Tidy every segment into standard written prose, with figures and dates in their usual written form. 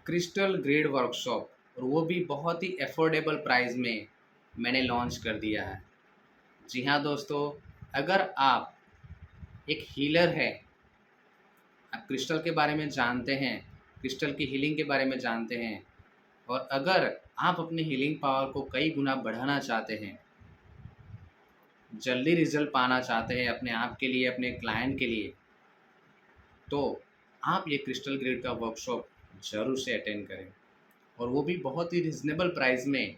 Crystal grade workshop, और वो भी बहुत ही अफोर्डेबल प्राइस में मैंने लॉन्च कर दिया है। जी हाँ दोस्तों, अगर आप एक हीलर है, आप क्रिस्टल के बारे में जानते हैं, क्रिस्टल की हीलिंग के बारे में जानते हैं, और अगर आप अपनी हीलिंग पावर को कई गुना बढ़ाना चाहते हैं, जल्दी रिजल्ट पाना चाहते हैं अपने आप के लिए, अपने क्लाइंट के लिए, तो आप ये क्रिस्टल ग्रेड का वर्कशॉप ज़रूर से अटेंड करें। और वो भी बहुत ही रिजनेबल प्राइस में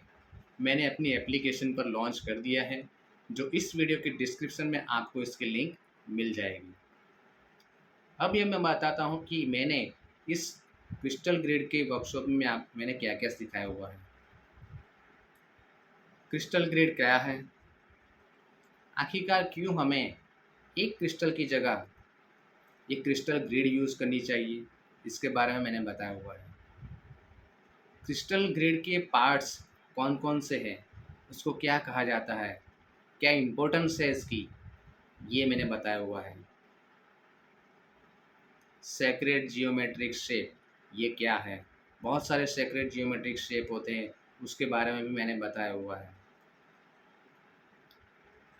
मैंने अपनी एप्लीकेशन पर लॉन्च कर दिया है, जो इस वीडियो के डिस्क्रिप्शन में आपको इसकी लिंक मिल जाएगी। अब ये मैं बताता हूँ कि मैंने इस क्रिस्टल ग्रेड के वर्कशॉप में मैंने क्या क्या सिखाया हुआ है। क्रिस्टल ग्रेड क्या है, आखिरकार क्यों हमें एक क्रिस्टल की जगह एक क्रिस्टल ग्रेड यूज़ करनी चाहिए, इसके बारे में मैंने बताया हुआ है। क्रिस्टल ग्रेड के पार्ट्स कौन कौन से हैं, उसको क्या कहा जाता है, क्या इम्पोर्टेंस है इसकी, ये मैंने बताया हुआ है। सेक्रेड जियोमेट्रिक शेप ये क्या है, बहुत सारे सेक्रेड जियोमेट्रिक शेप होते हैं, उसके बारे में भी मैंने बताया हुआ है।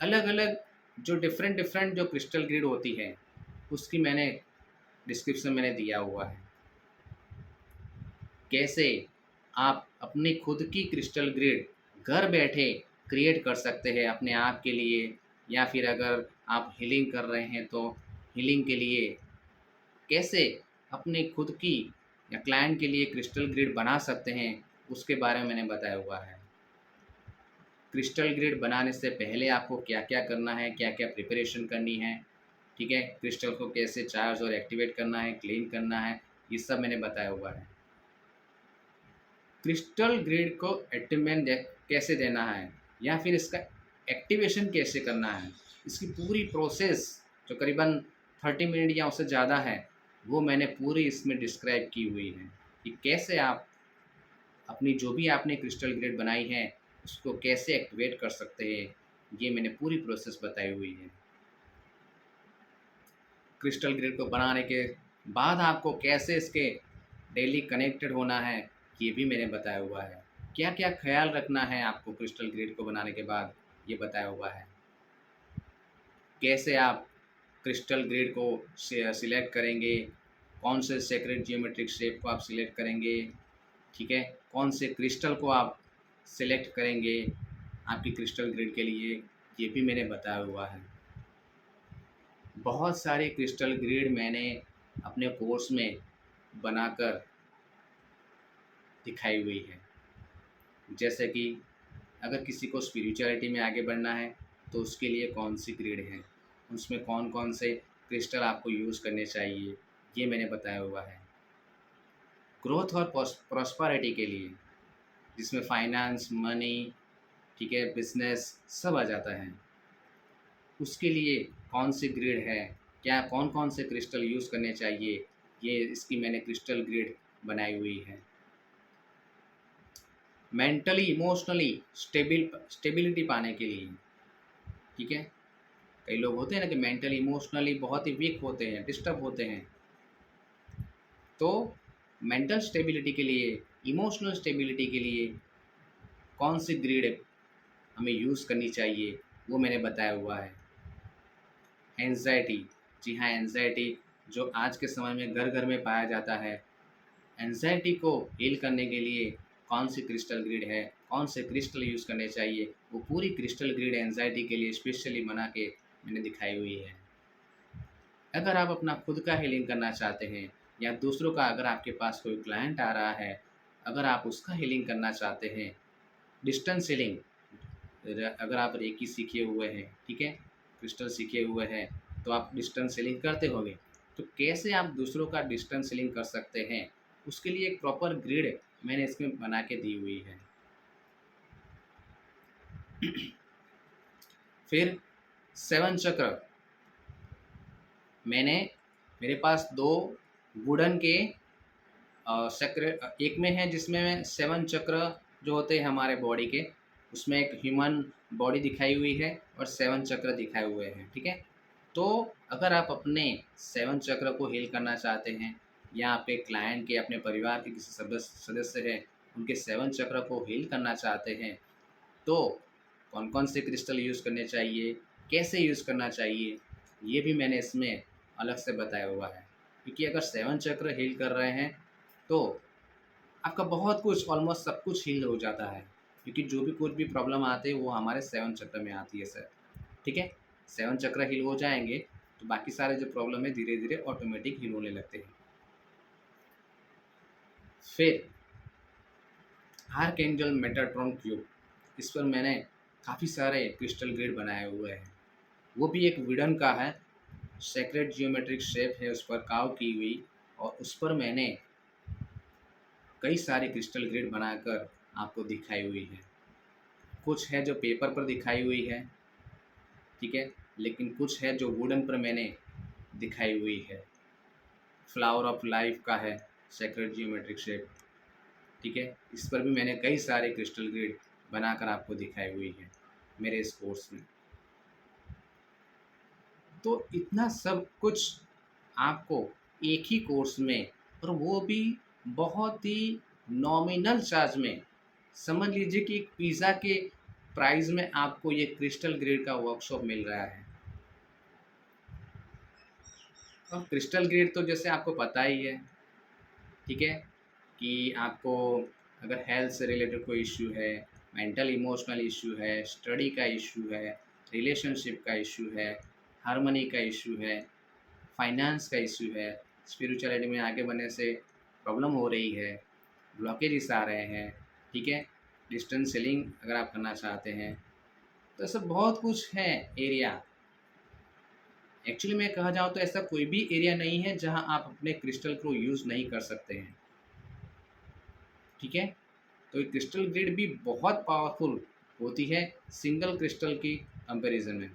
अलग अलग जो डिफरेंट डिफरेंट जो क्रिस्टल ग्रिड होती है, उसकी मैंने डिस्क्रिप्शन मैंने दिया हुआ है। कैसे आप अपनी खुद की क्रिस्टल ग्रिड घर बैठे क्रिएट कर सकते हैं अपने आप के लिए, या फिर अगर आप हीलिंग कर रहे हैं तो हीलिंग के लिए कैसे अपने खुद की या क्लाइंट के लिए क्रिस्टल ग्रिड बना सकते हैं, उसके बारे में मैंने बताया हुआ है। क्रिस्टल ग्रिड बनाने से पहले आपको क्या क्या करना है, क्या क्या प्रिपरेशन करनी है, ठीक है, क्रिस्टल को कैसे चार्ज और एक्टिवेट करना है, क्लीन करना है, ये सब मैंने बताया हुआ है। क्रिस्टल ग्रिड को अटेनमेंट कैसे देना है, या फिर इसका एक्टिवेशन कैसे करना है, इसकी पूरी प्रोसेस जो करीबन 30 मिनट या उससे ज़्यादा है, वो मैंने पूरी इसमें डिस्क्राइब की हुई है कि कैसे आप अपनी जो भी आपने क्रिस्टल ग्रिड बनाई है उसको कैसे एक्टिवेट कर सकते हैं, ये मैंने पूरी प्रोसेस बताई हुई है। क्रिस्टल ग्रिड को बनाने के बाद आपको कैसे इसके डेली कनेक्टेड होना है, ये भी मैंने बताया हुआ है। क्या क्या ख्याल रखना है आपको क्रिस्टल ग्रिड को बनाने के बाद, ये बताया हुआ है। कैसे आप क्रिस्टल ग्रिड को सिलेक्ट करेंगे, कौन से सेक्रेट जियोमेट्रिक शेप को आप सिलेक्ट करेंगे, ठीक है, कौन से क्रिस्टल को आप सिलेक्ट करेंगे आपकी क्रिस्टल ग्रिड के लिए, ये भी मैंने बताया हुआ है। बहुत सारे क्रिस्टल ग्रिड मैंने अपने कोर्स में बनाकर दिखाई हुई है। जैसे कि अगर किसी को स्पिरिचुअलिटी में आगे बढ़ना है तो उसके लिए कौन सी ग्रिड है, उसमें कौन कौन से क्रिस्टल आपको यूज़ करने चाहिए, ये मैंने बताया हुआ है। ग्रोथ और प्रॉस्पेरिटी के लिए, जिसमें फाइनेंस, मनी, ठीक है, बिजनेस सब आ जाता है, उसके लिए कौन सी ग्रिड है, क्या कौन कौन से क्रिस्टल यूज़ करने चाहिए, ये इसकी मैंने क्रिस्टल ग्रिड बनाई हुई है। मेंटली इमोशनली स्टेबिलिटी पाने के लिए, ठीक है, कई लोग होते हैं ना कि मेंटली इमोशनली बहुत ही वीक होते हैं, डिस्टर्ब होते हैं, तो मेंटल स्टेबिलिटी के लिए, इमोशनल स्टेबिलिटी के लिए कौन सी ग्रिड हमें यूज़ करनी चाहिए, वो मैंने बताया हुआ है। एंजाइटी, जी हाँ, एंजाइटी जो आज के समय में घर घर में पाया जाता है, एंजाइटी को हील करने के लिए कौन सी क्रिस्टल ग्रिड है, कौन से क्रिस्टल यूज़ करने चाहिए, वो पूरी क्रिस्टल ग्रिड एंजाइटी के लिए स्पेशली बना के मैंने दिखाई हुई है। अगर आप अपना खुद का हीलिंग करना चाहते हैं, या दूसरों का, अगर आपके पास कोई क्लाइंट आ रहा है, अगर आप उसका हीलिंग करना चाहते हैं, डिस्टेंस हीलिंग, अगर आप रेकी सीखे हुए हैं, ठीक है, क्रिस्टल सीखे हुए हैं, तो आप डिस्टेंस हीलिंग करते होंगे, तो कैसे आप दूसरों का डिस्टेंस हीलिंग कर सकते हैं, उसके लिए एक प्रॉपर ग्रिड मैंने इसमें बना के दी हुई है। फिर 7 चक्र, मैंने मेरे पास 2 वुडन के एक में है जिसमें 7 चक्र जो होते हैं हमारे बॉडी के, उसमें एक ह्यूमन बॉडी दिखाई हुई है और 7 चक्र दिखाए हुए हैं, ठीक है। तो अगर आप अपने 7 चक्र को हील करना चाहते हैं, या आपके क्लाइंट के अपने परिवार के किसी सदस्य हैं, उनके 7 चक्र को हील करना चाहते हैं, तो कौन कौन से क्रिस्टल यूज़ करने चाहिए, कैसे यूज़ करना चाहिए, ये भी मैंने इसमें अलग से बताया हुआ है। क्योंकि अगर 7 चक्र हील कर रहे हैं तो आपका बहुत कुछ ऑलमोस्ट सब कुछ हील हो जाता है। क्योंकि जो भी कुछ भी प्रॉब्लम आती है वो हमारे 7 चक्र में आती है सर। ठीक है? 7 चक्र हील हो जाएँगे तो बाकी सारे जो प्रॉब्लम है धीरे-धीरे ऑटोमेटिक हील होने लगते हैं। फिर आर्कएंजल मेटाट्रॉन क्यूब, इस पर मैंने काफ़ी सारे क्रिस्टल ग्रिड बनाए हुए हैं। वो भी एक वुडन का है, सेक्रेड जियोमेट्रिक शेप है उस पर कार्व की हुई, और उस पर मैंने कई सारी क्रिस्टल ग्रिड बनाकर आपको दिखाई हुई है। कुछ है जो पेपर पर दिखाई हुई है, ठीक है? लेकिन कुछ है जो वुडन पर मैंने दिखाई हुई है। फ्लावर ऑफ लाइफ का है सेक्रेड जियोमेट्रिक शेप, ठीक है? इस पर भी मैंने कई सारे क्रिस्टल ग्रिड बनाकर आपको दिखाई हुई है मेरे इस कोर्स में। तो इतना सब कुछ आपको एक ही कोर्स में, और वो भी बहुत ही नॉमिनल चार्ज में, समझ लीजिए कि एक पिज़्ज़ा के प्राइस में आपको ये क्रिस्टल ग्रिड का वर्कशॉप मिल रहा है। और क्रिस्टल ग्रिड तो जैसे आपको पता ही है, ठीक है, कि आपको अगर हेल्थ से रिलेटेड कोई इश्यू है, मेंटल इमोशनल इश्यू है, स्टडी का इश्यू है, रिलेशनशिप का इश्यू है, हार्मनी का इश्यू है, फाइनेंस का इश्यू है, स्पिरिचुअलिटी में आगे बढ़ने से प्रॉब्लम हो रही है, ब्लॉकेजेस आ रहे हैं, ठीक है, डिस्टेंस सेलिंग अगर आप करना चाहते हैं, तो ऐसा बहुत कुछ है एरिया। एक्चुअली मैं कहा जाऊँ तो ऐसा कोई भी एरिया नहीं है जहाँ आप अपने क्रिस्टल को यूज़ नहीं कर सकते हैं, ठीक है। तो ये क्रिस्टल ग्रिड भी बहुत पावरफुल होती है सिंगल क्रिस्टल की कंपैरिजन में।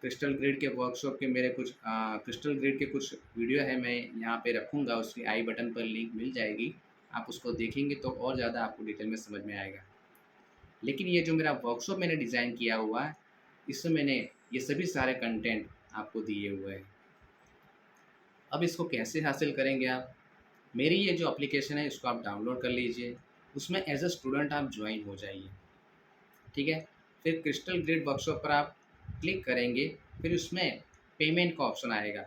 क्रिस्टल ग्रिड के वर्कशॉप के मेरे कुछ क्रिस्टल ग्रिड के कुछ वीडियो है, मैं यहाँ पे रखूँगा, उसकी आई बटन पर लिंक मिल जाएगी। आप उसको देखेंगे तो और ज़्यादा आपको डिटेल में समझ में आएगा। लेकिन ये जो मेरा वर्कशॉप मैंने डिज़ाइन किया हुआ है, इसमें मैंने ये सभी सारे कंटेंट आपको दिए हुए हैं। अब इसको कैसे हासिल करेंगे आप? मेरी ये जो एप्लीकेशन है इसको आप डाउनलोड कर लीजिए, उसमें एज़ अ स्टूडेंट आप ज्वाइन हो जाइए, ठीक है? फिर क्रिस्टल ग्रिड वर्कशॉप पर आप क्लिक करेंगे, फिर उसमें पेमेंट का ऑप्शन आएगा,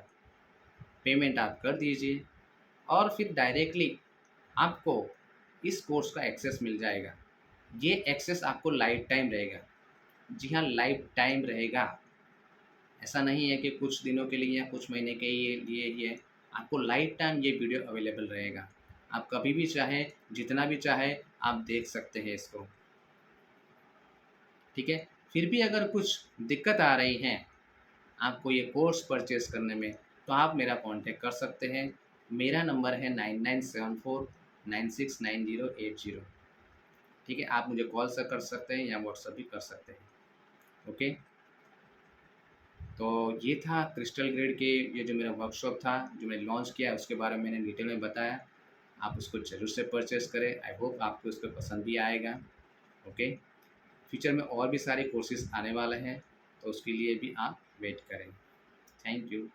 पेमेंट आप कर दीजिए और फिर डायरेक्टली आपको इस कोर्स का एक्सेस मिल जाएगा। ये एक्सेस आपको लाइफ टाइम रहेगा। जी हाँ, लाइफ टाइम रहेगा। ऐसा नहीं है कि कुछ दिनों के लिए या कुछ महीने के लिए ही है, आपको लाइफ टाइम ये वीडियो अवेलेबल रहेगा। आप कभी भी चाहें, जितना भी चाहें, आप देख सकते हैं इसको, ठीक है? फिर भी अगर कुछ दिक्कत आ रही है आपको ये कोर्स परचेज़ करने में, तो आप मेरा कॉन्टैक्ट कर सकते हैं। मेरा नंबर है 9974969080, ठीक है? आप मुझे कॉल से कर सकते हैं या व्हाट्सएप भी कर सकते हैं, ओके? तो ये था क्रिस्टल ग्रिड के, ये जो मेरा वर्कशॉप था, जो मैंने लॉन्च किया है, उसके बारे में मैंने डिटेल में बताया। आप उसको ज़रूर से परचेज़ करें। आई होप आपको उसका पसंद भी आएगा, ओके? फ्यूचर में और भी सारे कोर्सेज़ आने वाले हैं, तो उसके लिए भी आप वेट करें। Thank you.